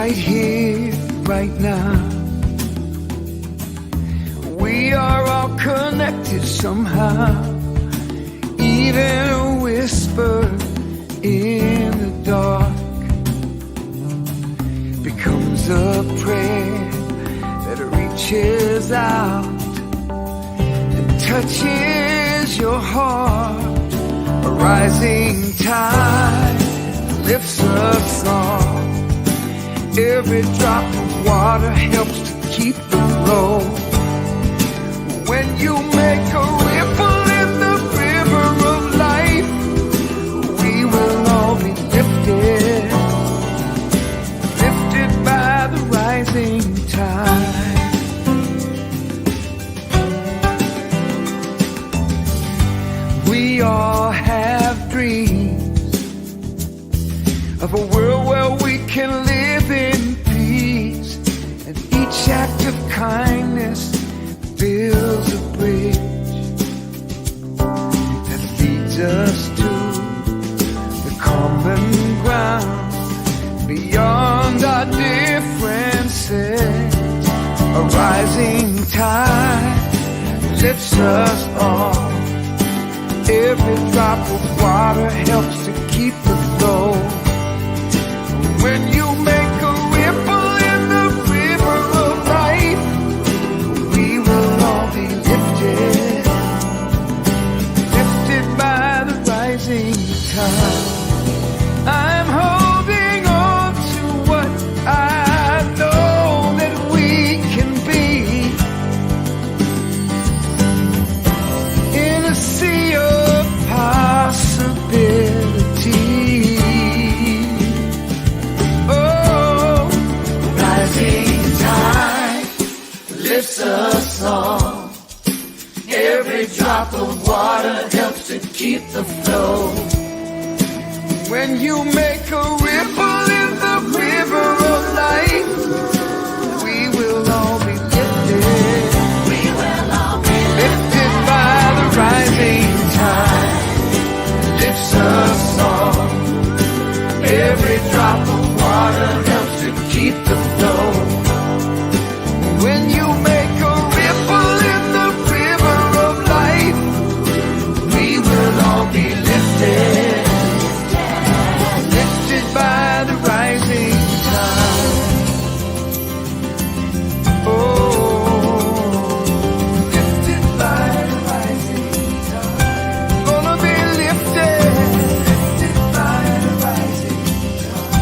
right here, right now. We are all connected somehow. Even a whisper in the dark becomes a prayer that reaches out and touches your heart. A rising tide lifts us all. Every drop of water helps to keep the flow. When you make a ripple in the river of life, we will all be lifted, lifted by the rising tide. We all have dreams of a world where we can live in peace, and each act of kindness builds a bridge that leads us to the common ground beyond our differences. A rising tide lifts us all. Every drop of water helps to keep the flow. When you make a ripple in the river of life, we will all be lifted, lifted by the rising tide. I'm holding on to what I know that we can be. In a sea of possibility. Oh, rising tide lifts us all. Every drop of water helps to keep the flow. When you make a ripple in the river of life, we will all be lifted. We will all be lifted by the rising tide. Lifts us all. Every drop of water helps to keep the flow. When you make a ripple in the river of life, we will all be lifted, lifted by the rising tide. Oh, lifted by the rising tide. Gonna be lifted, lifted by the rising tide.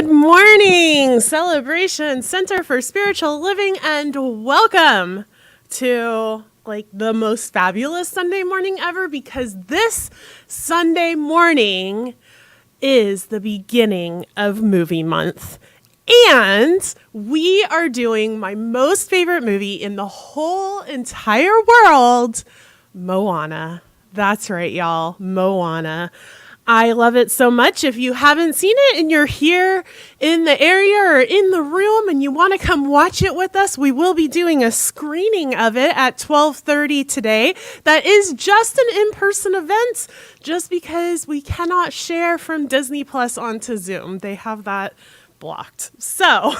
Good morning, Celebration Center for Spiritual Living, and welcome to the most fabulous Sunday morning ever, because this Sunday morning is the beginning of movie month. And we are doing my most favorite movie in the whole entire world, Moana. That's right, y'all, Moana. I love it so much. If you haven't seen it and you're here in the area or in the room and you want to come watch it with us, we will be doing a screening of it at 12:30 today. That is just an in-person event, just because we cannot share from Disney Plus onto Zoom. They have that blocked. So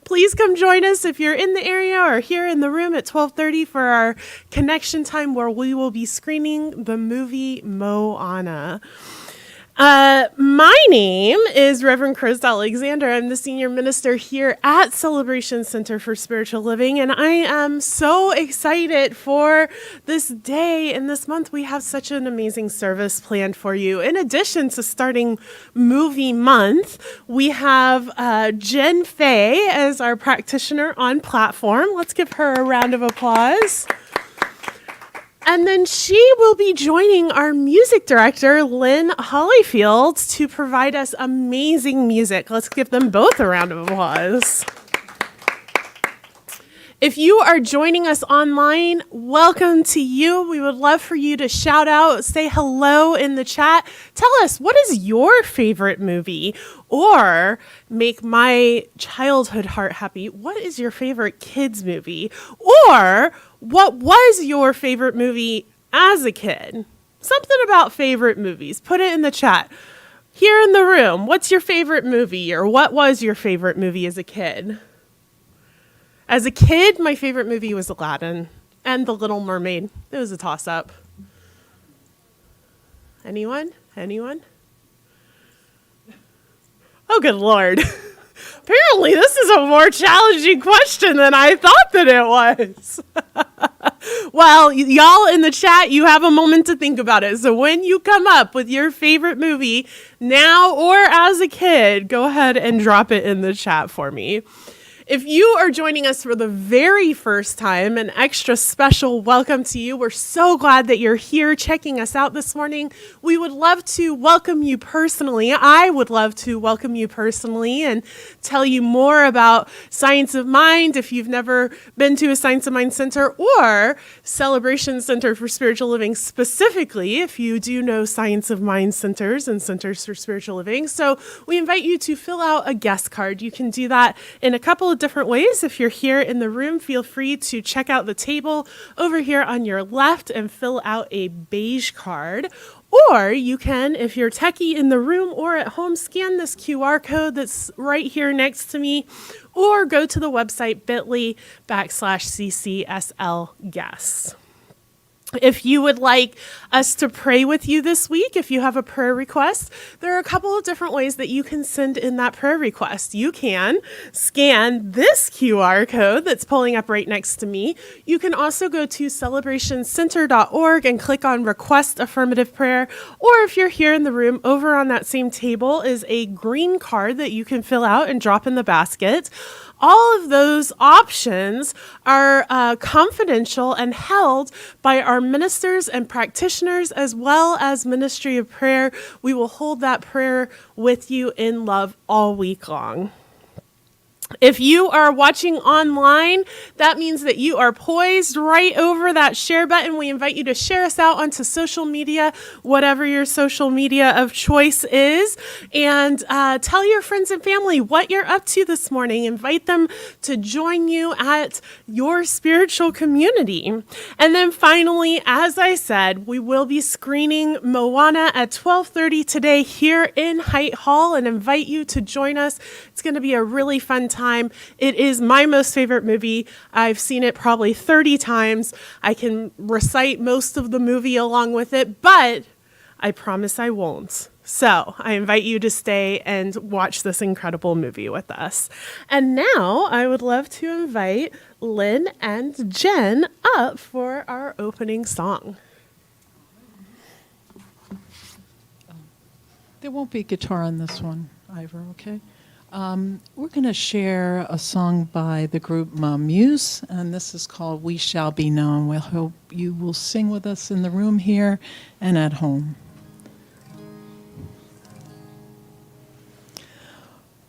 please come join us if you're in the area or here in the room at 12:30 for our connection time, where we will be screening the movie Moana. My name is Reverend Kris Alexander. I'm the senior minister here at Celebration Center for Spiritual Living, and I am so excited for this day and this month. We have such an amazing service planned for you. In addition to starting movie month, we have Jenn as our practitioner on platform. Let's give her a round of applause. And then she will be joining our music director, Lynn Hollyfield, to provide us amazing music. Let's give them both a round of applause. If you are joining us online, welcome to you. We would love for you to shout out, say hello in the chat. Tell us, what is your favorite movie? Or make my childhood heart happy, what is your favorite kids movie? Or what was your favorite movie as a kid? Something about favorite movies. Put it in the chat. Here in the room, what's your favorite movie? Or what was your favorite movie as a kid? As a kid, my favorite movie was Aladdin and The Little Mermaid. It was a toss-up. Anyone? Oh, good Lord. Apparently, this is a more challenging question than I thought that it was. Well, y'all in the chat, you have a moment to think about it. So when you come up with your favorite movie, now or as a kid, go ahead and drop it in the chat for me. If you are joining us for the very first time, an extra special welcome to you. We're so glad that you're here checking us out this morning. We would love to welcome you personally. I would love to welcome you personally and tell you more about Science of Mind if you've never been to a Science of Mind center, or Celebration Center for Spiritual Living specifically if you do know Science of Mind centers and centers for spiritual living. So we invite you to fill out a guest card. You can do that in a couple of different ways. If you're here in the room, feel free to check out the table over here on your left and fill out a beige card. Or you can, if you're techie in the room or at home, scan this QR code that's right here next to me, or go to the website bit.ly/CCSL guests. If you would like us to pray with you this week, if you have a prayer request, there are a couple of different ways that you can send in that prayer request. You can scan this QR code that's pulling up right next to me. You can also go to celebrationcenter.org and click on Request Affirmative Prayer. Or if you're here in the room, over on that same table is a green card that you can fill out and drop in the basket. All of those options are confidential and held by our ministers and practitioners, as well as Ministry of Prayer. We will hold that prayer with you in love all week long. If you are watching online, that means that you are poised right over that share button. We invite you to share us out onto social media, whatever your social media of choice is, and tell your friends and family what you're up to this morning. Invite them to join you at your spiritual community. And then finally, as I said, we will be screening Moana at 12:30 today here in Height Hall, and invite you to join us. It's going to be a really fun time. It is my most favorite movie. I've seen it probably 30 times. I can recite most of the movie along with it, but I promise I won't. So I invite you to stay and watch this incredible movie with us. And now I would love to invite Lynn and Jenn up for our opening song. There won't be guitar on this one, Ivor, okay? We're going to share a song by the group Muse, and this is called We Shall Be Known. We hope you will sing with us in the room here and at home.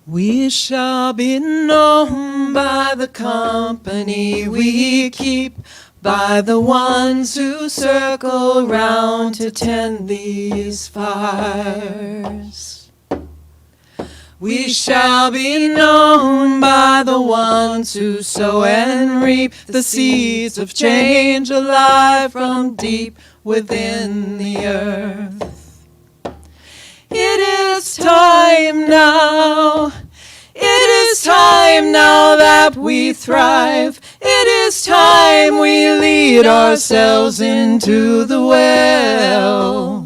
We shall be known by the company we keep, by the ones who circle round to tend these fires. We shall be known by the ones who sow and reap the seeds of change alive from deep within the earth. It is time now. It is time now that we thrive. It is time we lead ourselves into the well.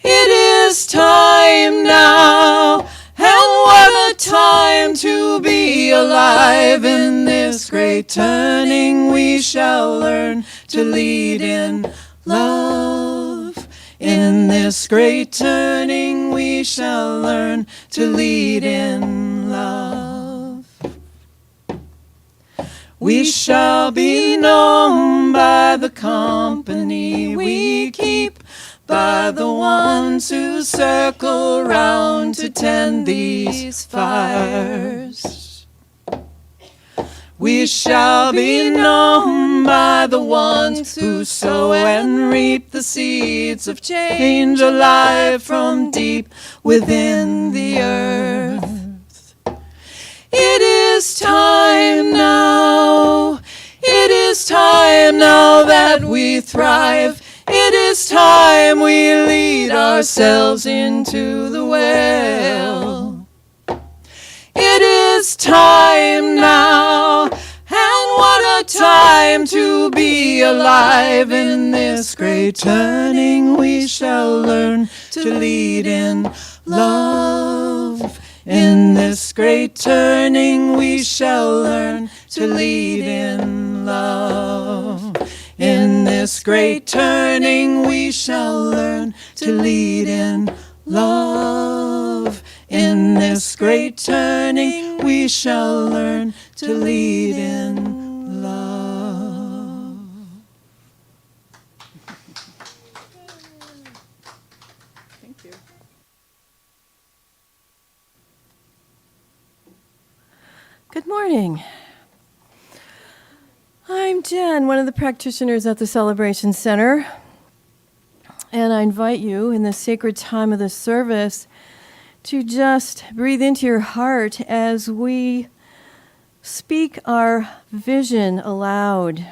It is time now, and what a time to be alive. In this great turning we shall learn to lead in love. In this great turning we shall learn to lead in love. We shall be known by the company we keep, by the ones who circle round to tend these fires. We shall be known by the ones who sow and reap the seeds of change alive from deep within the earth. It is time now. It is time now that we thrive. It is time we lead ourselves into the well. It is time now, and what a time to be alive. In this great turning we shall learn to lead in love. In this great turning we shall learn to lead in love. In this great turning we shall learn to lead in love. In this great turning we shall learn to lead in love. Thank you. Good morning. I'm Jenn, one of the practitioners at the Celebration Center, and I invite you in the sacred time of the service to just breathe into your heart as we speak our vision aloud.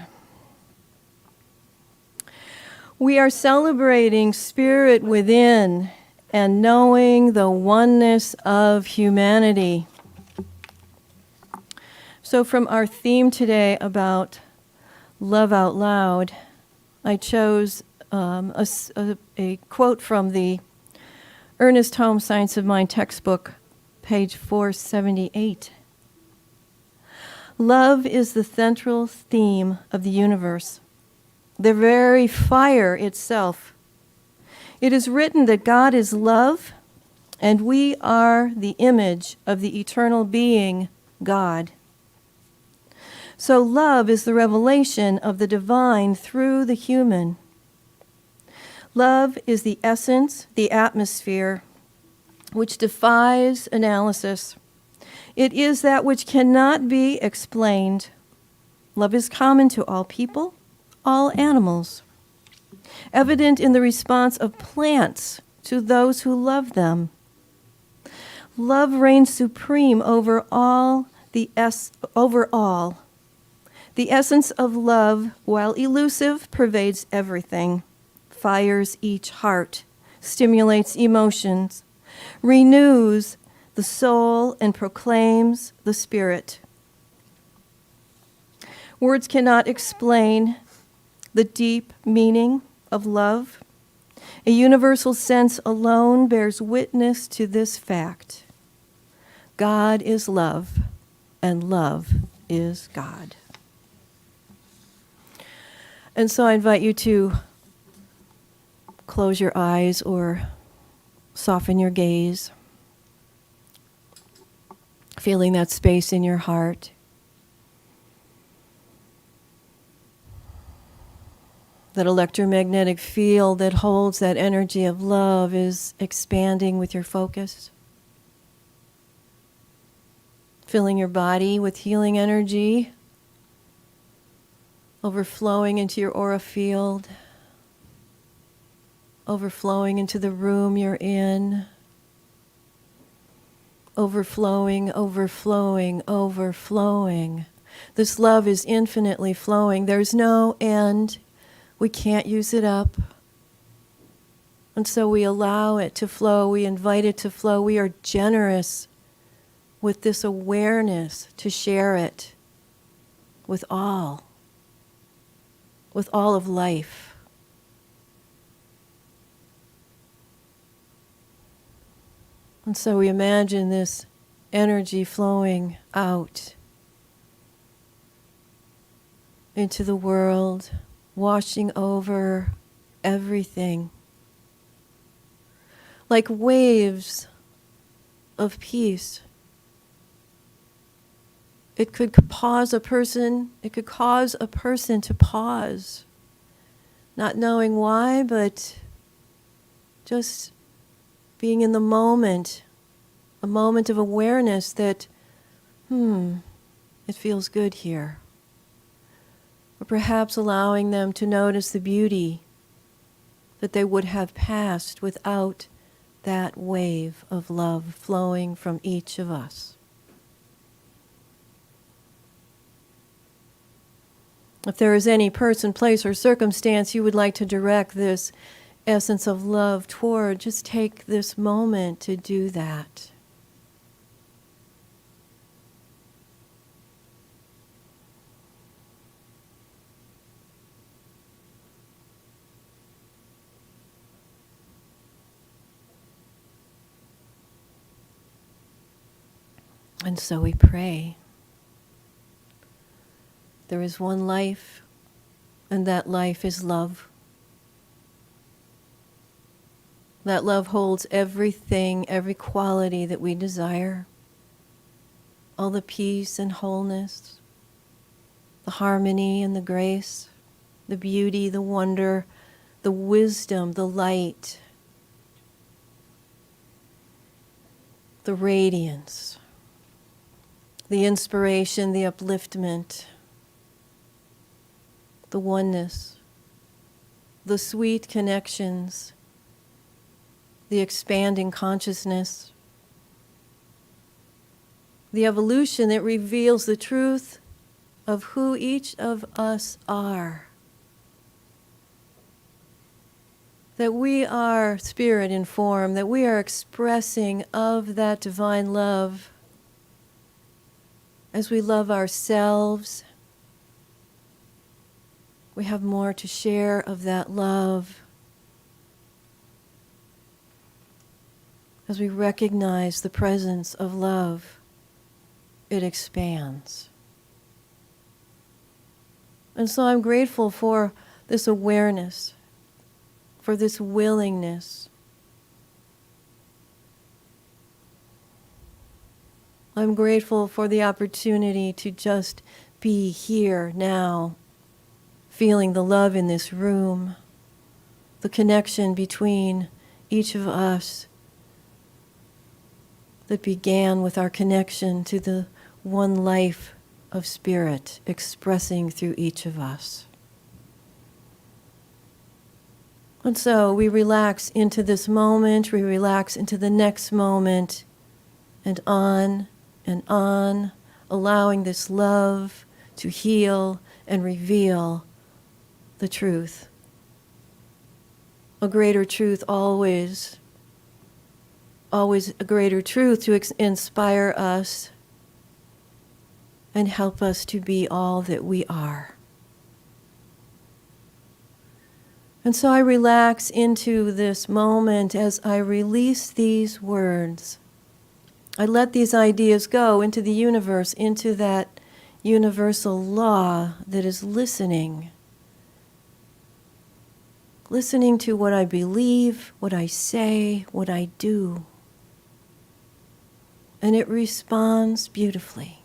We are celebrating spirit within and knowing the oneness of humanity. So from our theme today about love out loud, I chose a quote from the Ernest Holmes Science of Mind textbook, page 478. Love is the central theme of the universe, the very fire itself. It is written that God is love, and we are the image of the eternal being, God. So love is the revelation of the divine through the human. Love is the essence, the atmosphere, which defies analysis. It is that which cannot be explained. Love is common to all people, all animals, evident in the response of plants to those who love them. Love reigns supreme over all. The essence of love, while elusive, pervades everything, fires each heart, stimulates emotions, renews the soul, and proclaims the spirit. Words cannot explain the deep meaning of love. A universal sense alone bears witness to this fact. God is love, and love is God. And so I invite you to close your eyes or soften your gaze. Feeling that space in your heart. That electromagnetic field that holds that energy of love is expanding with your focus. Filling your body with healing energy, overflowing into your aura field, overflowing into the room you're in, overflowing, overflowing, overflowing. This love is infinitely flowing. There's no end. We can't use it up. And so we allow it to flow. We invite it to flow. We are generous with this awareness to share it with all of life. And so we imagine this energy flowing out into the world, washing over everything like waves of peace. It could cause a person to pause, not knowing why, but just being in the moment, a moment of awareness that, it feels good here. Or perhaps allowing them to notice the beauty that they would have passed without that wave of love flowing from each of us. If there is any person, place, or circumstance you would like to direct this essence of love toward, just take this moment to do that. And so we pray. There is one life, and that life is love. That love holds everything, every quality that we desire. All the peace and wholeness, the harmony and the grace, the beauty, the wonder, the wisdom, the light, the radiance, the inspiration, the upliftment, the oneness, the sweet connections, the expanding consciousness, the evolution that reveals the truth of who each of us are. That we are spirit in form, that we are expressing of that divine love as we love ourselves. We have more to share of that love as we recognize the presence of love. It expands. And so I'm grateful for this awareness, for this willingness. I'm grateful for the opportunity to just be here now, feeling the love in this room, the connection between each of us that began with our connection to the one life of spirit expressing through each of us. And so we relax into this moment, we relax into the next moment, and on, allowing this love to heal and reveal the truth. A greater truth always a greater truth to inspire us and help us to be all that we are. And so I relax into this moment as I release these words. I let these ideas go into the universe, into that universal law that is listening to what I believe, what I say, what I do. and it responds beautifully.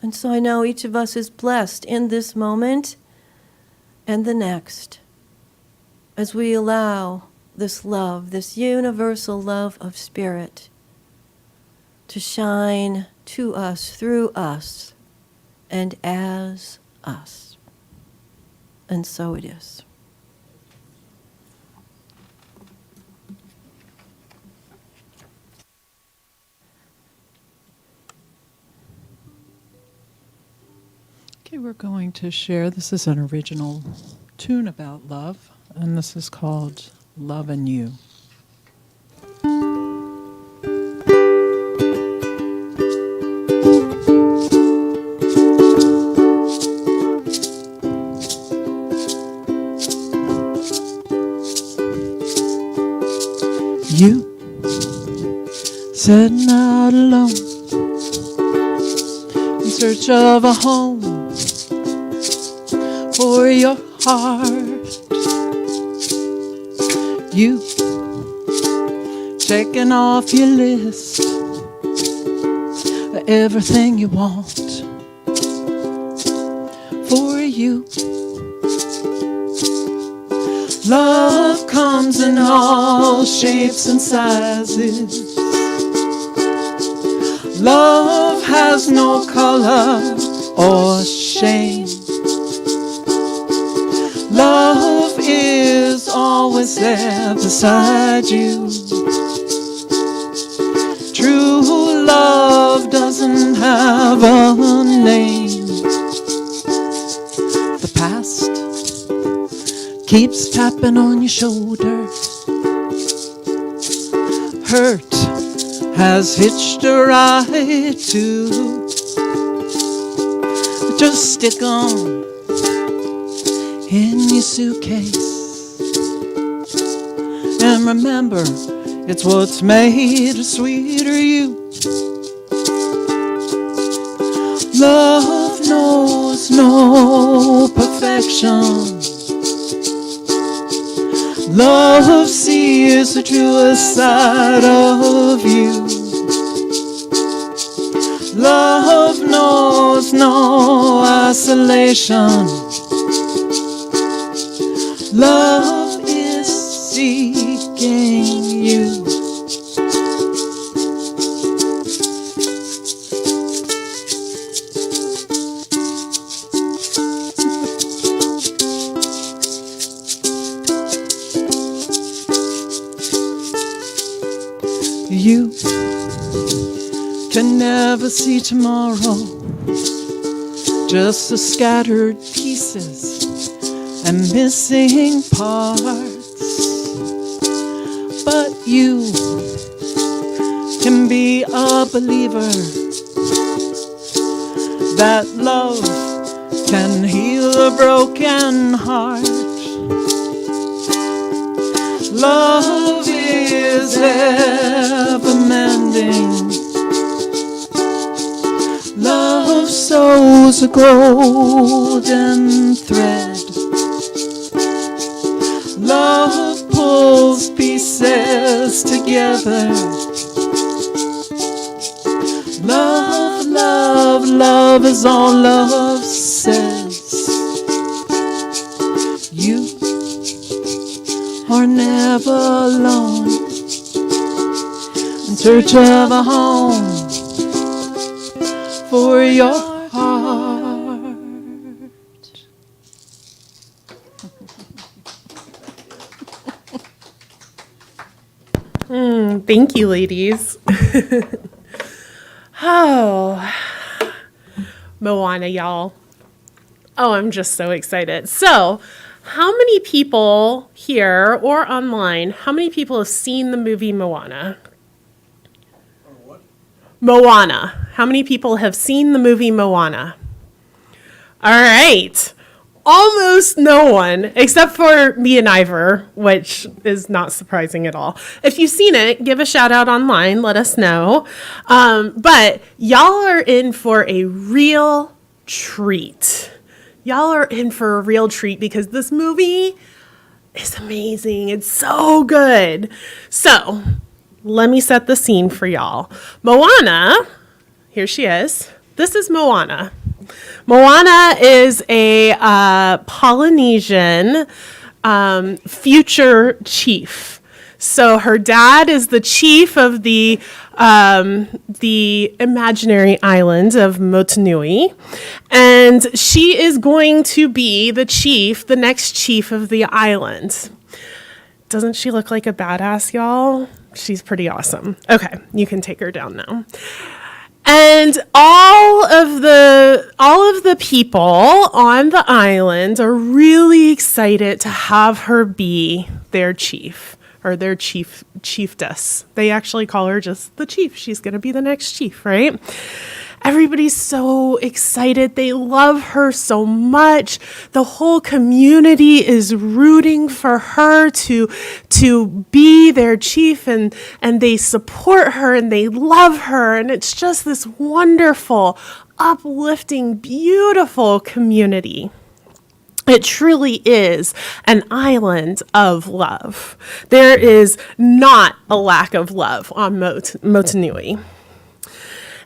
And so I know each of us is blessed in this moment and the next as we allow this love, this universal love of Spirit, to shine to us, through us, and as us. And so it is. Okay, we're going to share. This is an original tune about love, and this is called Lovin' You. You setting out alone in search of a home for your heart. You checking off your list of everything you want for you. Love comes in all shapes and sizes. Love has no color or shame. Love is always there beside you. True love doesn't have a name. The past keeps tapping on your shoulder. Hurt has hitched a ride too. Just stick on in your suitcase and remember, it's what's made a sweeter you. Love knows no perfection. Love sees the truest side of you. Love knows no isolation. Love is seeking you. You can never see tomorrow, just the scattered pieces and missing parts. But you can be a believer that love can heal a broken heart. Love is ever mending. Love sews a golden thread. Love pulls pieces together. Love, love, love is all love says. You are never alone in search of a home for your heart. Thank you, ladies. Oh, Moana, y'all. Oh, I'm just so excited. So, how many people here or online, how many people have seen the movie Moana? What? Moana. How many people have seen the movie Moana? All right. Almost no one, except for me and Ivor, which is not surprising at all. If you've seen it, give a shout out online. Let us know. But y'all are in for a real treat. Y'all are in for a real treat because this movie is amazing. It's so good. So let me set the scene for y'all. Moana, here she is. This is Moana. Moana is a Polynesian future chief. So her dad is the chief of the imaginary island of Motunui, and she is going to be the next chief of the island. Doesn't she look like a badass, y'all? She's pretty awesome. Okay, you can take her down now. And all of the people on the island are really excited to have her be their chief, or their chiefess. They actually call her just the chief. She's going to be the next chief, right? Everybody's so excited. They love her so much. The whole community is rooting for her to be their chief, and they support her and they love her. And it's just this wonderful, uplifting, beautiful community. It truly is an island of love. There is not a lack of love on Motunui.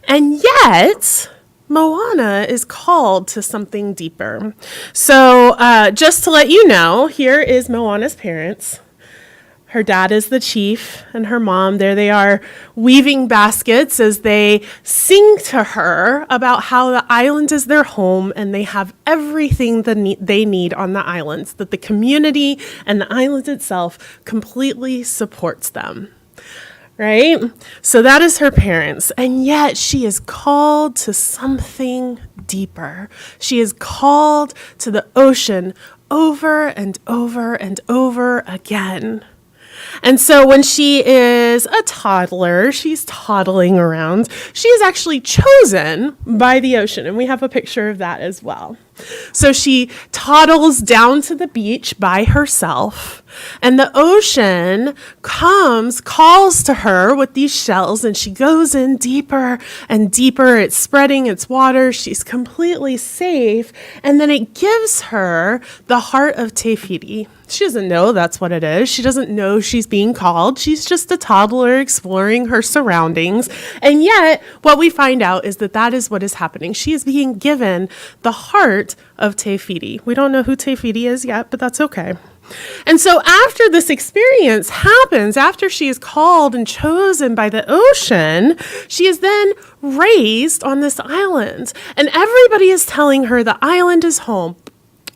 And yet, Moana is called to something deeper. So just to let you know, here is Moana's parents. Her dad is the chief, and her mom, there they are, weaving baskets as they sing to her about how the island is their home and they have everything they need on the islands, that the community and the island itself completely supports them. Right? So that is her parents. And yet she is called to something deeper. She is called to the ocean over and over and over again. And so when she is a toddler, she's toddling around, she is actually chosen by the ocean. And we have a picture of that as well. So she toddles down to the beach by herself, and the ocean calls to her with these shells, and she goes in deeper and deeper. It's spreading its water. She's completely safe. And then it gives her the heart of Te Whiri. She doesn't know that's what it is. She doesn't know she's being called. She's just a toddler exploring her surroundings. And yet, what we find out is that is what is happening. She is being given the heart of Te Whiri. We don't know who Te Whiri is yet, but that's okay. And so after this experience happens, after she is called and chosen by the ocean, she is then raised on this island. And everybody is telling her the island is home.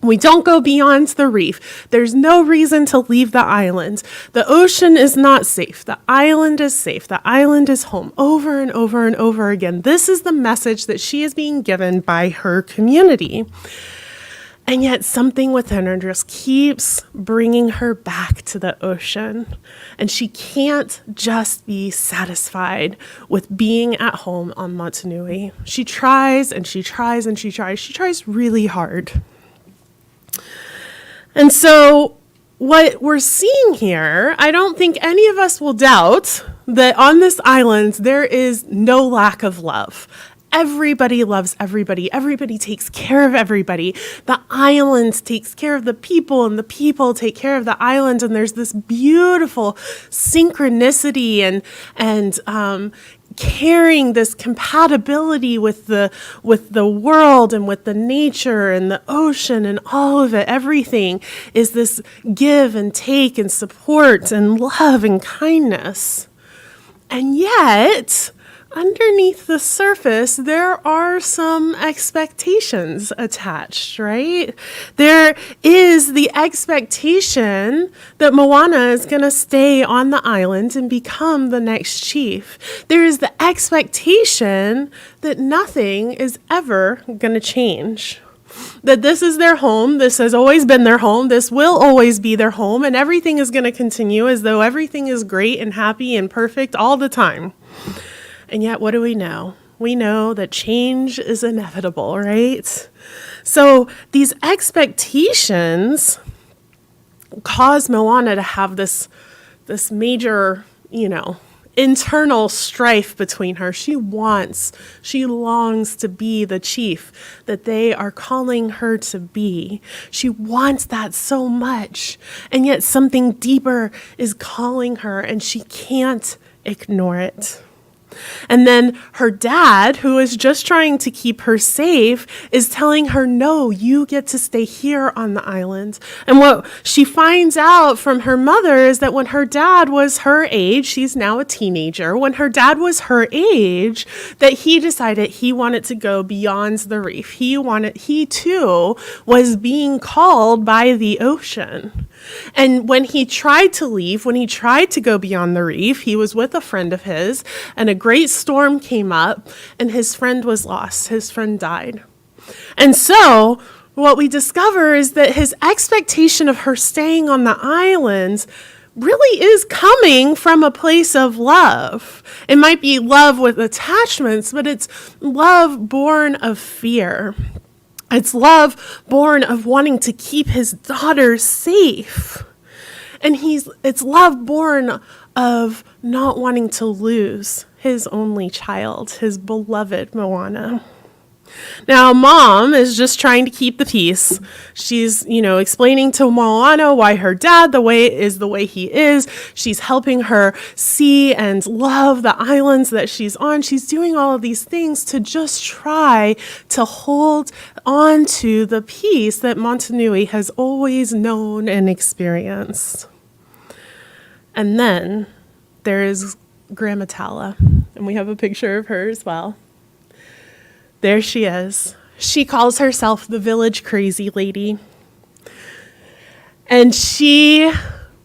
We don't go beyond the reef. There's no reason to leave the island. The ocean is not safe. The island is safe. The island is home. Over and over and over again. This is the message that she is being given by her community. And yet something within her just keeps bringing her back to the ocean. And she can't just be satisfied with being at home on Motunui. She tries and she tries and she tries. She tries really hard. And so what we're seeing here, I don't think any of us will doubt that on this island, there is no lack of love. Everybody loves everybody. Everybody takes care of everybody. The island takes care of the people, and the people take care of the island. And there's this beautiful synchronicity and carrying this compatibility with the world and with the nature and the ocean and all of it. Everything is this give and take and support and love and kindness. And yet, underneath the surface, there are some expectations attached, right? There is the expectation that Moana is going to stay on the island and become the next chief. There is the expectation that nothing is ever going to change. That this is their home, this has always been their home, this will always be their home, and everything is going to continue as though everything is great and happy and perfect all the time. And yet, what do we know? We know that change is inevitable, right? So these expectations cause Moana to have this major, internal strife between her. She longs to be the chief that they are calling her to be. She wants that so much. And yet something deeper is calling her, and she can't ignore it. And then her dad, who is just trying to keep her safe, is telling her, no, you get to stay here on the island. And what she finds out from her mother is that when her dad was her age, she's now a teenager, when her dad was her age, that he decided he wanted to go beyond the reef. He too was being called by the ocean. And when he tried to leave, when he tried to go beyond the reef, he was with a friend of his, and a great storm came up, and his friend was lost. His friend died. And so what we discover is that his expectation of her staying on the island really is coming from a place of love. It might be love with attachments, but it's love born of fear. It's love born of wanting to keep his daughter safe. And it's love born of not wanting to lose his only child, his beloved Moana. Now, mom is just trying to keep the peace. She's, explaining to Moana why her dad the way he is. She's helping her see and love the islands that she's on. She's doing all of these things to just try to hold on to the peace that Motunui has always known and experienced. And then there is Grandma Tala, and we have a picture of her as well. There she is. She calls herself the village crazy lady. And she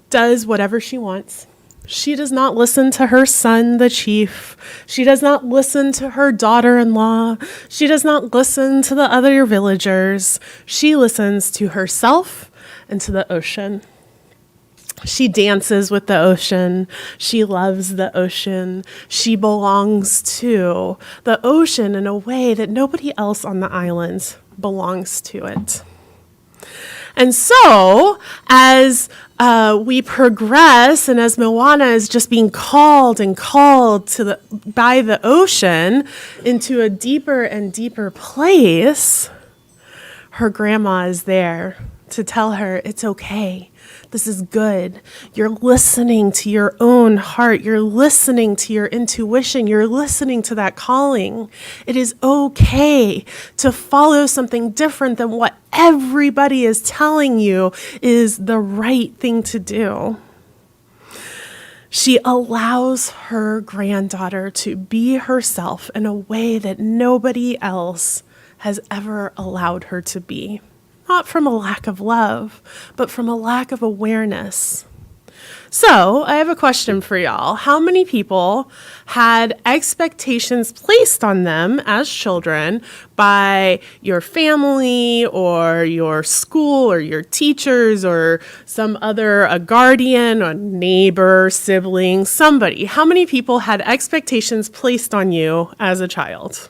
does whatever she wants. She does not listen to her son, the chief. She does not listen to her daughter-in-law. She does not listen to the other villagers. She listens to herself and to the ocean. She dances with the ocean. She loves the ocean. She belongs to the ocean in a way that nobody else on the island belongs to it. And so, as we progress, and as Moana is just being called and called by the ocean into a deeper and deeper place, her grandma is there to tell her it's okay. This is good. You're listening to your own heart. You're listening to your intuition. You're listening to that calling. It is okay to follow something different than what everybody is telling you is the right thing to do. She allows her granddaughter to be herself in a way that nobody else has ever allowed her to be. Not from a lack of love, but from a lack of awareness. So, I have a question for y'all. How many people had expectations placed on them as children by your family or your school or your teachers or some other, a guardian, a neighbor, sibling, somebody? How many people had expectations placed on you as a child?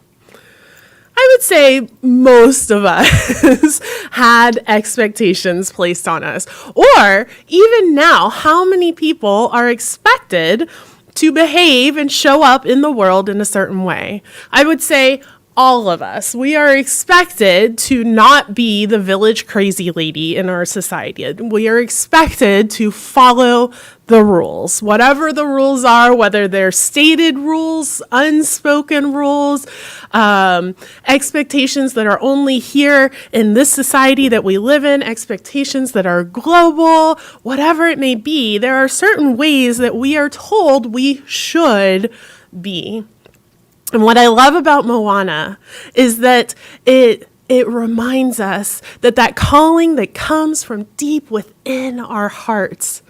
I would say most of us had expectations placed on us. Or even now, how many people are expected to behave and show up in the world in a certain way? I would say all of us. We are expected to not be the village crazy lady in our society. We are expected to follow the rules, whatever the rules are, whether they're stated rules, unspoken rules, expectations that are only here in this society that we live in, expectations that are global, whatever it may be. There are certain ways that we are told we should be. And what I love about Moana is that it reminds us that that calling that comes from deep within our hearts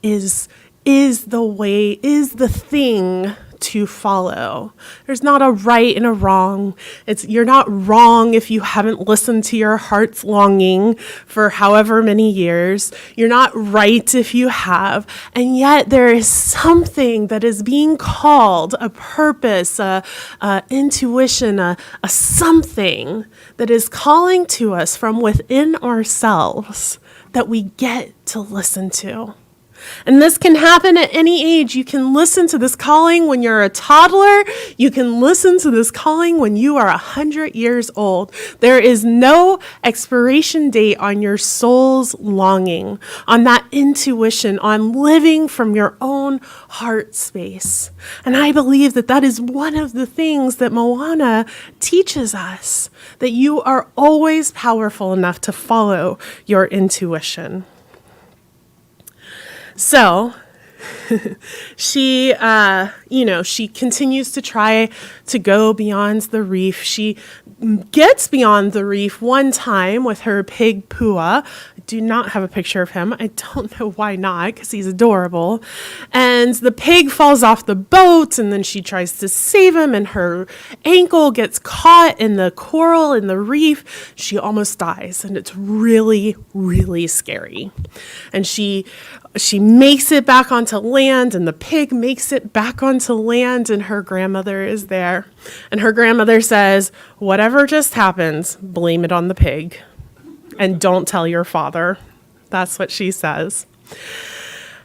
is the thing to follow. There's not a right and a wrong. You're not wrong if you haven't listened to your heart's longing for however many years. You're not right if you have. And yet there is something that is being called a purpose, a intuition, a something that is calling to us from within ourselves that we get to listen to. And this can happen at any age. You can listen to this calling when you're a toddler. You can listen to this calling when you are 100 years old. There is no expiration date on your soul's longing, on that intuition, on living from your own heart space. And I believe that that is one of the things that Moana teaches us, that you are always powerful enough to follow your intuition. So she, she continues to try to go beyond the reef. She gets beyond the reef one time with her pig Pua. I do not have a picture of him. I don't know why not, because he's adorable. And the pig falls off the boat, and then she tries to save him, and her ankle gets caught in the coral in the reef. She almost dies, and it's really, really scary. And she makes it back onto land, and the pig makes it back onto land, and her grandmother is there. And her grandmother says, whatever just happens, blame it on the pig. And don't tell your father. That's what she says.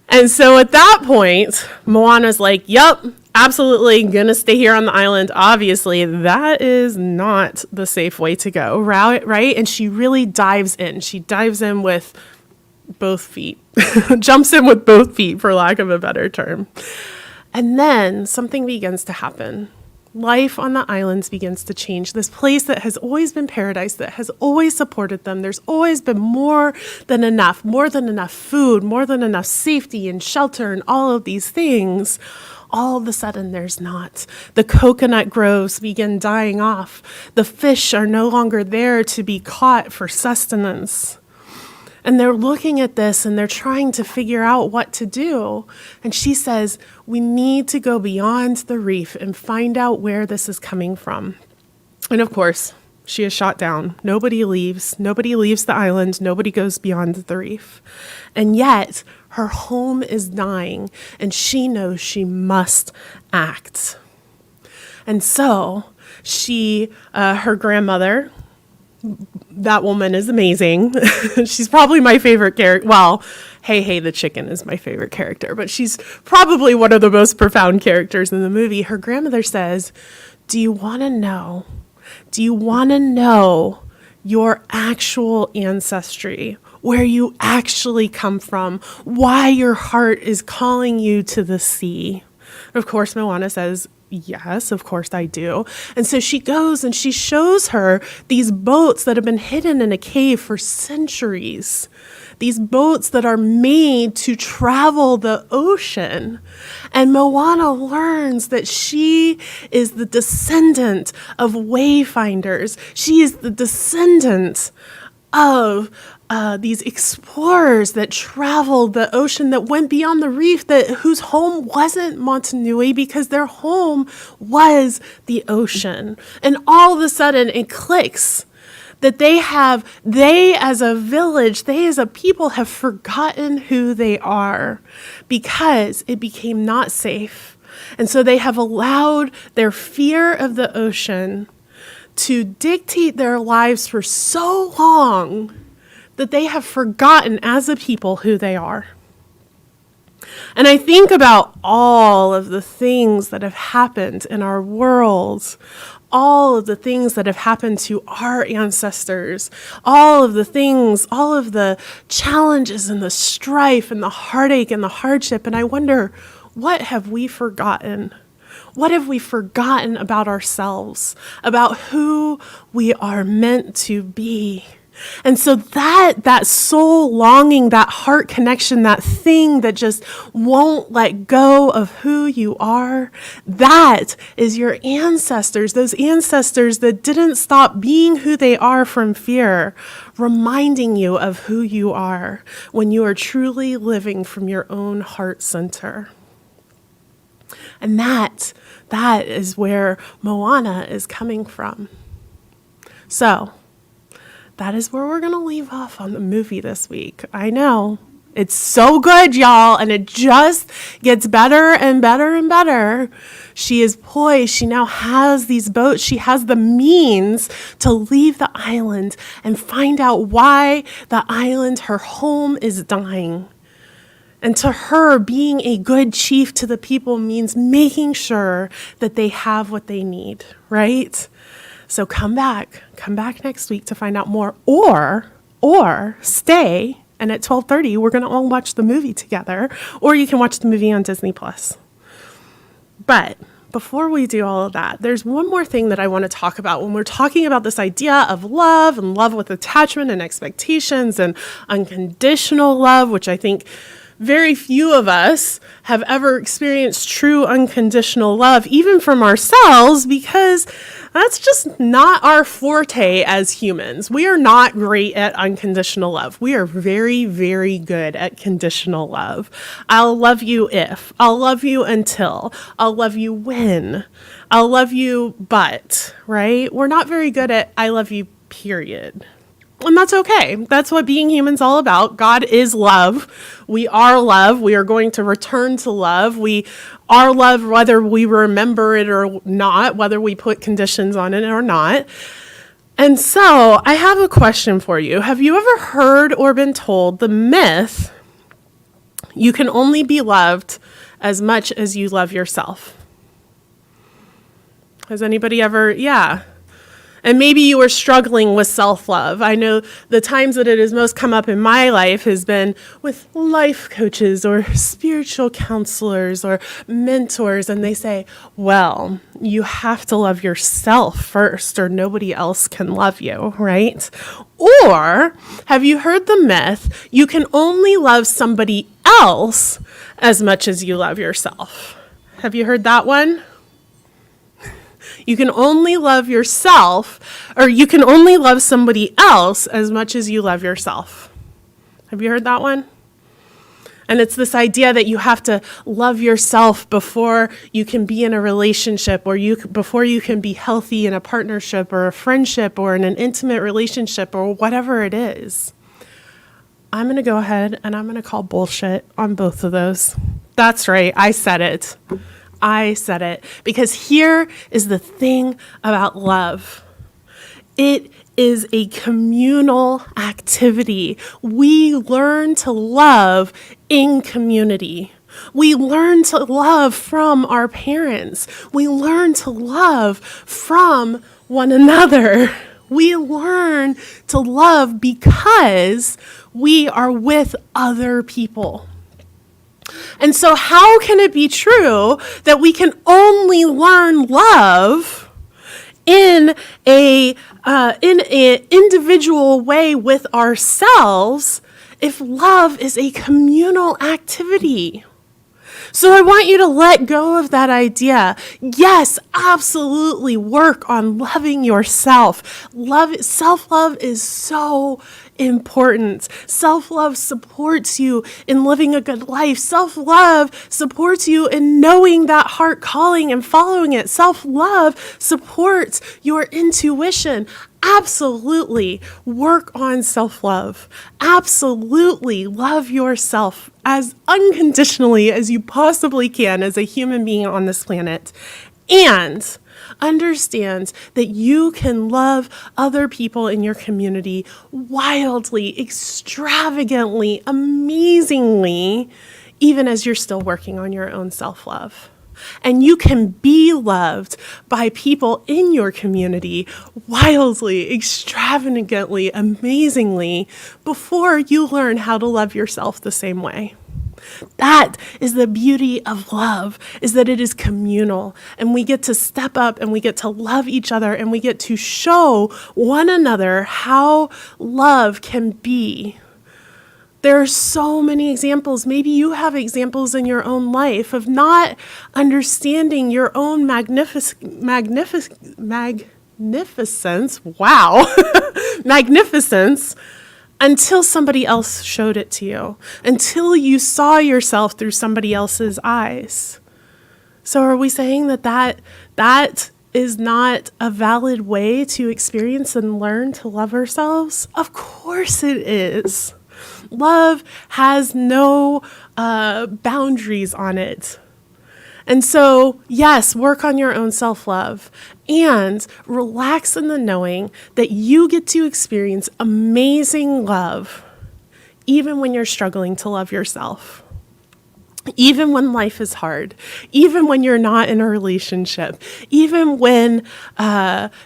And so at that point, Moana's like, yup, absolutely gonna stay here on the island. Obviously, that is not the safe way to go, right? And she really dives in. She dives in with both feet, jumps in with both feet, for lack of a better term. And then something begins to happen. Life on the islands begins to change. This place that has always been paradise, that has always supported them. There's always been more than enough food, more than enough safety and shelter and all of these things. All of a sudden, there's not. The coconut groves begin dying off. The fish are no longer there to be caught for sustenance. And they're looking at this and they're trying to figure out what to do. And she says, we need to go beyond the reef and find out where this is coming from. And of course, she is shot down. Nobody leaves. Nobody leaves the island. Nobody goes beyond the reef. And yet, her home is dying, and she knows she must act. And so, her grandmother, that woman is amazing. She's probably my favorite character. Well, Hey the chicken is my favorite character, but she's probably one of the most profound characters in the movie. Her grandmother says, do you want to know your actual ancestry, where you actually come from, why your heart is calling you to the sea? Of course, Moana says, yes, of course I do. And so she goes and she shows her these boats that have been hidden in a cave for centuries. These boats that are made to travel the ocean. And Moana learns that she is the descendant of wayfinders. She is the descendant of these explorers that traveled the ocean, that went beyond the reef, whose home wasn't Motunui because their home was the ocean. And all of a sudden it clicks that they as a village, they as a people have forgotten who they are because it became not safe. And so they have allowed their fear of the ocean to dictate their lives for so long that they have forgotten as a people who they are. And I think about all of the things that have happened in our world, all of the things that have happened to our ancestors, all of the things, all of the challenges and the strife and the heartache and the hardship. And I wonder, what have we forgotten? What have we forgotten about ourselves, about who we are meant to be? And so that soul longing, that heart connection, that thing that just won't let go of who you are, that is your ancestors, those ancestors that didn't stop being who they are from fear, reminding you of who you are when you are truly living from your own heart center. And that is where Moana is coming from. So, that is where we're going to leave off on the movie this week. I know. It's so good, y'all, and it just gets better and better and better. She is poised. She now has these boats. She has the means to leave the island and find out why the island, her home, is dying. And to her, being a good chief to the people means making sure that they have what they need, right? So come back next week to find out more, or stay, and at 12:30 we're going to all watch the movie together, or you can watch the movie on Disney Plus. But before we do all of that, there's one more thing that I want to talk about when we're talking about this idea of love and love with attachment and expectations and unconditional love, which I think very few of us have ever experienced true unconditional love, even from ourselves, because that's just not our forte as humans. We are not great at unconditional love. We are very, very good at conditional love. I'll love you if, I'll love you until, I'll love you when, I'll love you but, right? We're not very good at I love you, period. And that's okay. That's what being human's all about. God is love. We are love. We are going to return to love. We are love whether we remember it or not, whether we put conditions on it or not. And so I have a question for you. Have you ever heard or been told the myth, you can only be loved as much as you love yourself? Has anybody ever, yeah. And maybe you are struggling with self-love. I know the times that it has most come up in my life has been with life coaches or spiritual counselors or mentors, and they say, well, you have to love yourself first or nobody else can love you, right? Or have you heard the myth, you can only love somebody else as much as you love yourself? Have you heard that one? You can only love yourself, or you can only love somebody else as much as you love yourself. Have you heard that one? And it's this idea that you have to love yourself before you can be in a relationship, or before you can be healthy in a partnership or a friendship or in an intimate relationship or whatever it is. I'm going to go ahead and I'm going to call bullshit on both of those. That's right. I said it. Because here is the thing about love. It is a communal activity. We learn to love in community. We learn to love from our parents. We learn to love from one another. We learn to love because we are with other people. And so how can it be true that we can only learn love in a individual way with ourselves if love is a communal activity? So I want you to let go of that idea. Yes, absolutely work on loving yourself. Self-love is so important. Self-love supports you in living a good life. Self-love supports you in knowing that heart calling and following it. Self-love supports your intuition. Absolutely work on self-love. Absolutely love yourself as unconditionally as you possibly can as a human being on this planet. And understand that you can love other people in your community wildly, extravagantly, amazingly, even as you're still working on your own self-love. And you can be loved by people in your community wildly, extravagantly, amazingly before you learn how to love yourself the same way. That is the beauty of love, is that it is communal, and we get to step up and we get to love each other and we get to show one another how love can be. There are so many examples. Maybe you have examples in your own life of not understanding your own magnificence. Wow. Magnificence until somebody else showed it to you, until you saw yourself through somebody else's eyes. So are we saying that is not a valid way to experience and learn to love ourselves? Of course it is. Love has no boundaries on it. And so, yes, work on your own self-love and relax in the knowing that you get to experience amazing love even when you're struggling to love yourself. Even when life is hard, even when you're not in a relationship, even when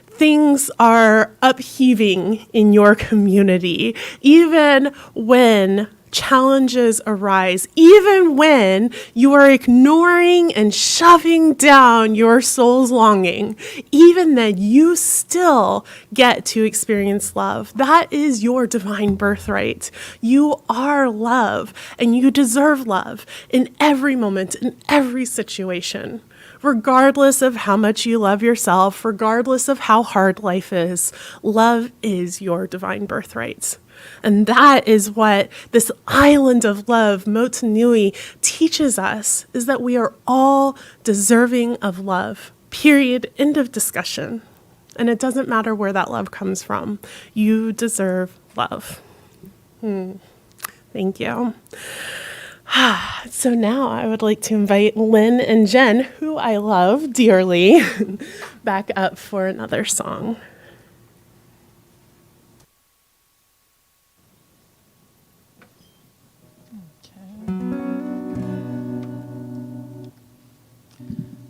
things are upheaving in your community, even when challenges arise, even when you are ignoring and shoving down your soul's longing, even then you still get to experience love. That is your divine birthright. You are love, and you deserve love in every moment, in every situation. Regardless of how much you love yourself, regardless of how hard life is, love is your divine birthright. And that is what this island of love, Motunui, teaches us, is that we are all deserving of love. Period. End of discussion. And it doesn't matter where that love comes from. You deserve love. Thank you. So now I would like to invite Lynn and Jenn, who I love dearly, back up for another song.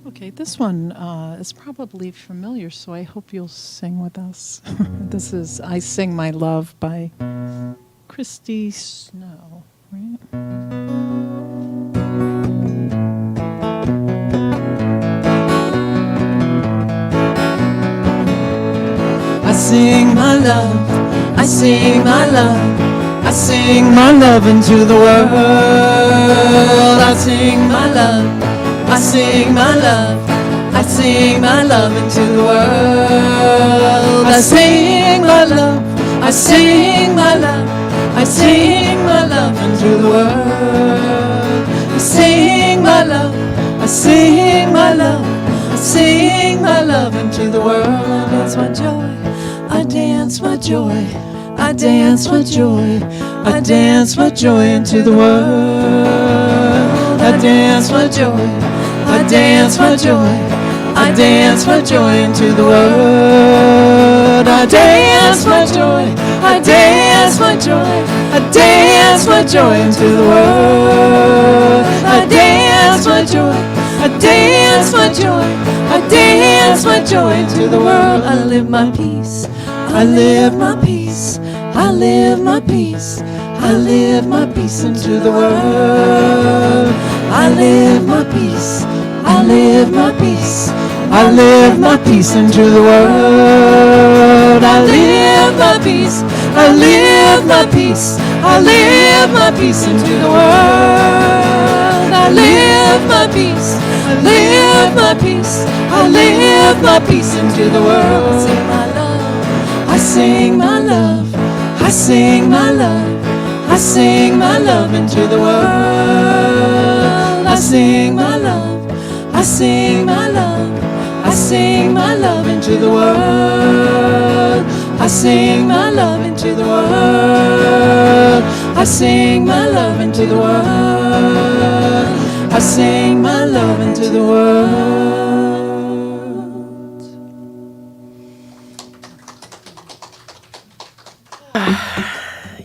Okay, this one is probably familiar, so I hope you'll sing with us. This is I Sing My Love by Christy Snow, right? I sing my love, I sing my love, I sing my love into the world. I sing my love, I sing my love, I sing my love into the world. I sing my love, I sing my love, I sing my love into the world. I sing my love, I sing my love, I sing my love into the world. That's my joy. I dance my joy, I dance my joy, I dance my joy into the world. I dance my joy, I dance my joy, I dance my joy into the world. I dance my joy, I dance my joy, I dance my joy into the world. I dance my joy, I dance my joy, I dance my joy into the world. I live my peace, I live my peace, I live my peace, I live my peace into the world. I live my peace, I live my peace, I live my peace into the world. I live my peace, I live my peace, I live my peace into the world. I live my peace, I live my peace, I live my peace into the world. I sing my love, I sing my love, I sing my love into the world. I sing my love, I sing my love, I sing my love into the world. I sing my love into the world. I sing my love into the world. I sing my love into the world.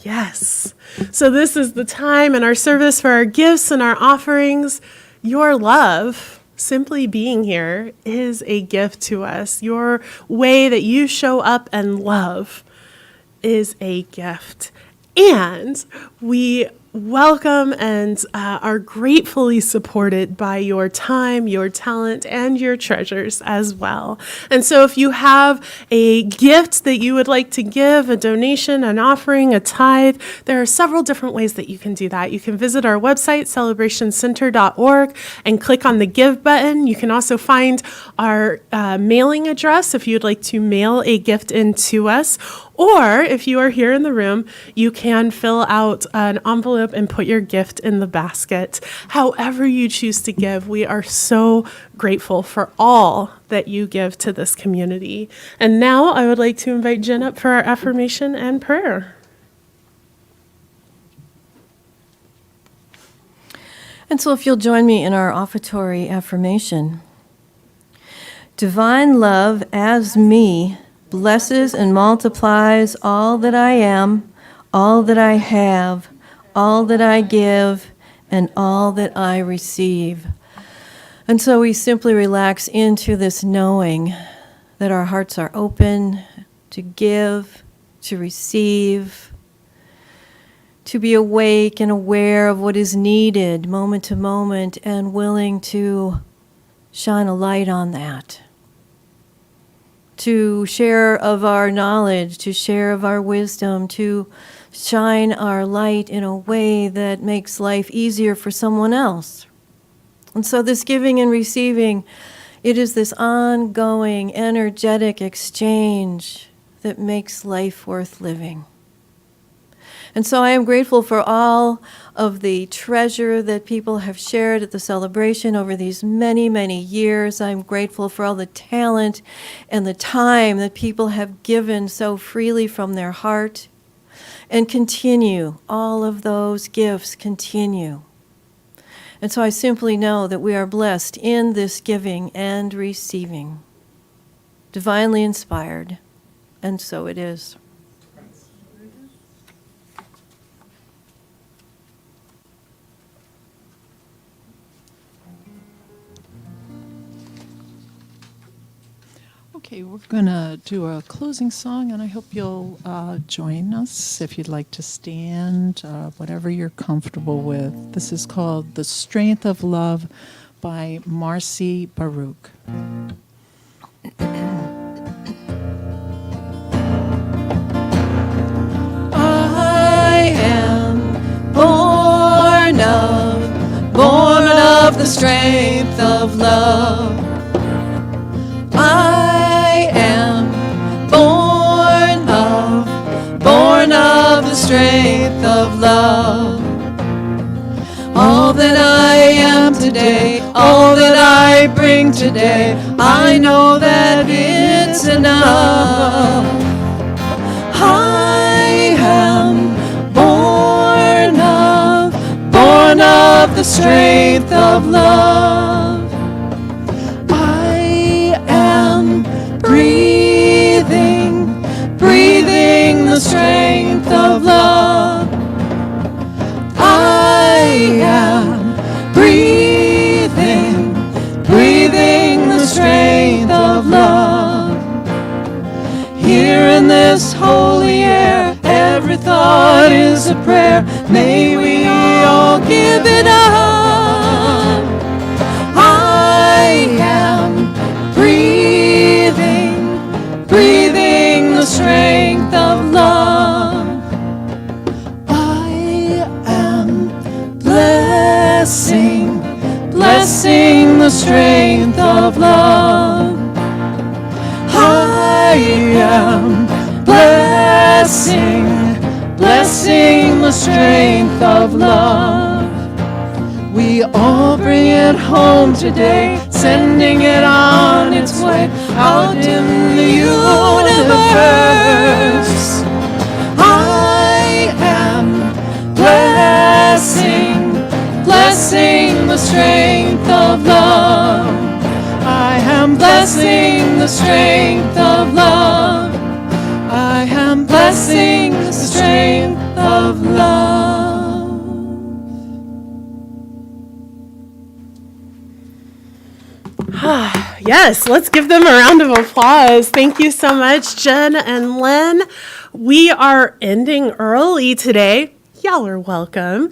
Yes. So this is the time in our service for our gifts and our offerings. Your love, simply being here, is a gift to us. Your way that you show up and love is a gift. And we welcome and are gratefully supported by your time, your talent, and your treasures as well. And so if you have a gift that you would like to give, a donation, an offering, a tithe, there are several different ways that you can do that. You can visit our website, celebrationcenter.org, and click on the Give button. You can also find our mailing address if you'd like to mail a gift in to us. Or if you are here in the room, you can fill out an envelope and put your gift in the basket. However you choose to give, we are so grateful for all that you give to this community. And now I would like to invite Jenn up for our affirmation and prayer. And so if you'll join me in our offertory affirmation. Divine love as me blesses and multiplies all that I am, all that I have, all that I give, and all that I receive. And so we simply relax into this knowing that our hearts are open to give, to receive, to be awake and aware of what is needed moment to moment and willing to shine a light on that. To share of our knowledge, to share of our wisdom, to shine our light in a way that makes life easier for someone else. And so this giving and receiving, it is this ongoing, energetic exchange that makes life worth living. And so I am grateful for all of the treasure that people have shared at the celebration over these many, many years. I'm grateful for all the talent and the time that people have given so freely from their heart. And continue, all of those gifts continue. And so I simply know that we are blessed in this giving and receiving, divinely inspired, and so it is. Okay, we're going to do a closing song, and I hope you'll join us if you'd like to stand, whatever you're comfortable with. This is called The Strength of Love by Marcy Baruch. I am born of the strength of love. I am born of the strength of love. All that I am today, all that I bring today, I know that it's enough. I am born of the strength of love. I am breathing the strength of love. I am breathing the strength of love. Here in this holy air, every thought is a prayer. May we all give it up. I am breathing the strength of love. I am blessing the strength of love. I am blessing the strength of love. We all bring it home today, sending it on its way out in the universe. I am blessing the strength of love. I am blessing the strength of love. I am blessing the strength of love. Yes, let's give them a round of applause. Thank you so much, Jenn and Lynn. We are ending early today. Y'all are welcome.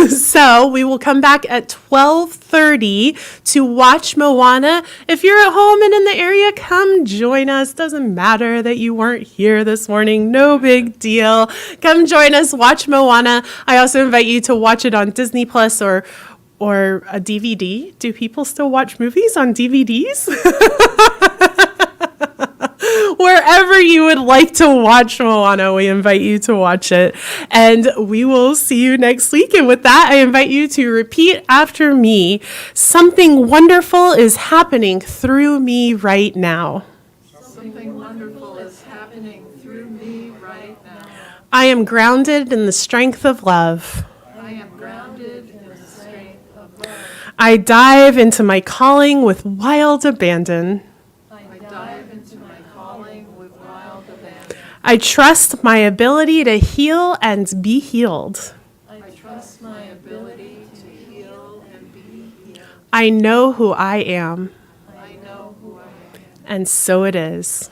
So we will come back at 12:30 to watch Moana. If you're at home and in the area, come join us. Doesn't matter that you weren't here this morning. No big deal. Come join us, watch Moana. I also invite you to watch it on Disney Plus or a DVD. Do people still watch movies on DVDs? Wherever you would like to watch Moana, we invite you to watch it. And we will see you next week. And with that, I invite you to repeat after me. Something wonderful is happening through me right now. Something wonderful is happening through me right now. I am grounded in the strength of love. I am grounded in the strength of love. I dive into my calling with wild abandon. I dive into my calling with wild abandon. I trust my ability to heal and be healed. I trust trust my ability to heal and be healed. I know who I am, I know who I am, and so it is.